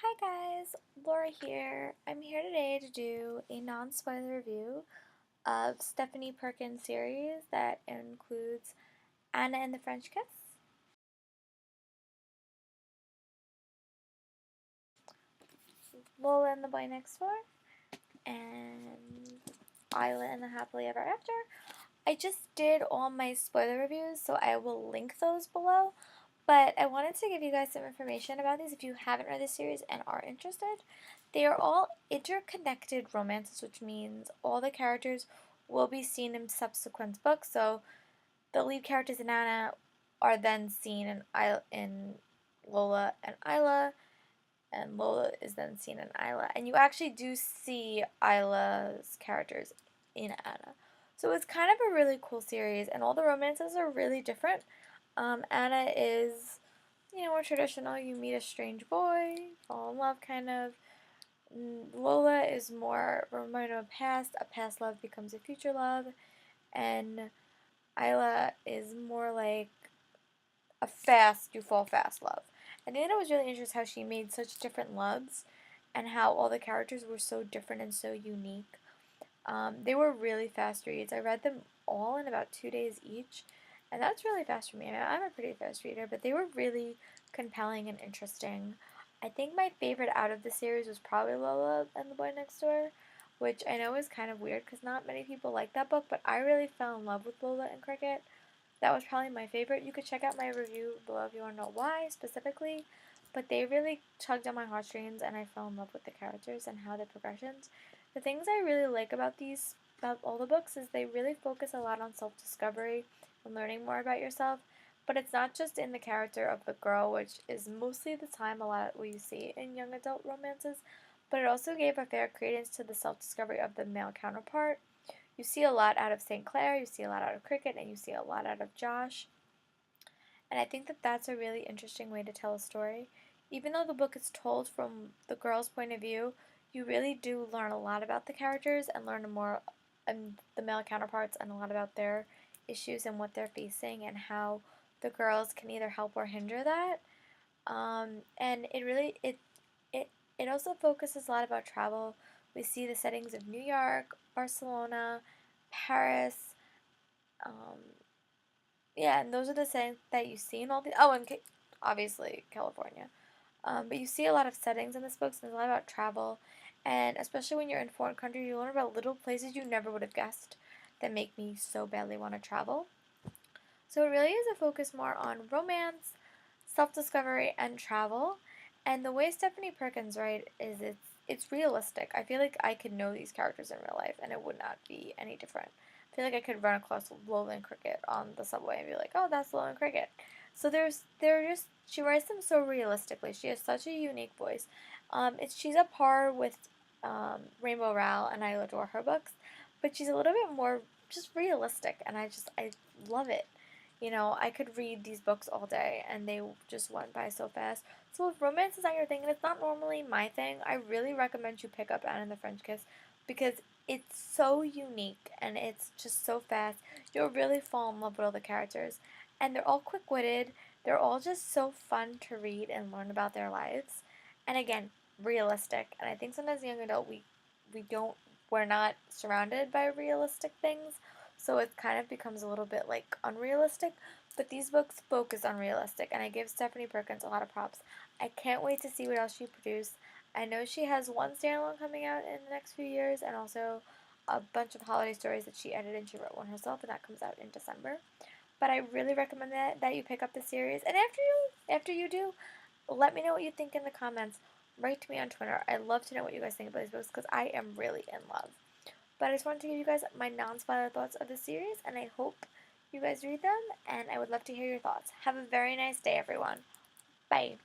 Hi guys, Laura here. I'm here today to do a non-spoiler review of Stephanie Perkins' series that includes Anna and the French Kiss, Lola and the Boy Next Door, and Isla and the Happily Ever After. I just did all my spoiler reviews, so I will link those below. But I wanted to give you guys some information about these if you haven't read the series and are interested. They are all interconnected romances, which means all the characters will be seen in subsequent books. So the lead characters in Anna are then seen in Lola and Isla, and Lola is then seen in Isla. And you actually do see Isla's characters in Anna. So it's kind of a really cool series, and all the romances are really different. Anna is, more traditional. You meet a strange boy, fall in love, kind of. Lola is more a reminder of a past love becomes a future love, and Isla is more like a fast, you fall fast love. And I think it was really interesting how she made such different loves and how all the characters were so different and so unique. They were really fast reads. I read them all in about 2 days each, and that's really fast for me. I mean, I'm a pretty fast reader, but they were really compelling and interesting. I think my favorite out of the series was probably Lola and the Boy Next Door, which I know is kind of weird because not many people like that book, but I really fell in love with Lola and Cricket. That was probably my favorite. You could check out my review below if you want to know why specifically, but they really tugged on my heartstrings and I fell in love with the characters and how the progressions. The things I really like about all the books is they really focus a lot on self-discovery and learning more about yourself, but it's not just in the character of the girl, which is mostly the time a lot what you see in young adult romances, but it also gave a fair credence to the self-discovery of the male counterpart. You see a lot out of St. Clair, you see a lot out of Cricket, and you see a lot out of Josh. And I think that that's a really interesting way to tell a story. Even though the book is told from the girl's point of view, you really do learn a lot about the characters and learn more the male counterparts and a lot about their issues and what they're facing and how the girls can either help or hinder that. And it also focuses a lot about travel. We see the settings of New York, Barcelona, Paris, um, yeah, and those are the settings that you see in all the. Oh, and obviously California. But you see a lot of settings in this book, so there's a lot about travel, and especially when you're in foreign countries, you learn about little places you never would have guessed that make me so badly want to travel. So it really is a focus more on romance, self-discovery, and travel. And the way Stephanie Perkins writes is it's realistic. I feel like I could know these characters in real life, and it would not be any different. I feel like I could run across Lola and Cricket on the subway and be like, "Oh, that's Lola and Cricket." So they're just she writes them so realistically. She has such a unique voice. She's at par with Rainbow Rowell, and I adore her books, but she's a little bit more just realistic, and I love it. I could read these books all day and they just went by so fast. So if romance is not your thing and it's not normally my thing, I really recommend you pick up Anne and the French Kiss because it's so unique and it's just so fast. You'll really fall in love with all the characters. And they're all quick-witted. They're all just so fun to read and learn about their lives. And again, realistic. And I think sometimes as a young adult we're not surrounded by realistic things, so it kind of becomes a little bit like unrealistic. But these books focus on realistic, and I give Stephanie Perkins a lot of props. I can't wait to see what else she produced. I know she has one standalone coming out in the next few years, and also a bunch of holiday stories that she edited and she wrote one herself, and that comes out in December. But I really recommend that you pick up the series. And after you do, let me know what you think in the comments. Write to me on Twitter. I love to know what you guys think about these books because I am really in love. But I just wanted to give you guys my non-spoiler thoughts of the series, and I hope you guys read them, and I would love to hear your thoughts. Have a very nice day, everyone. Bye.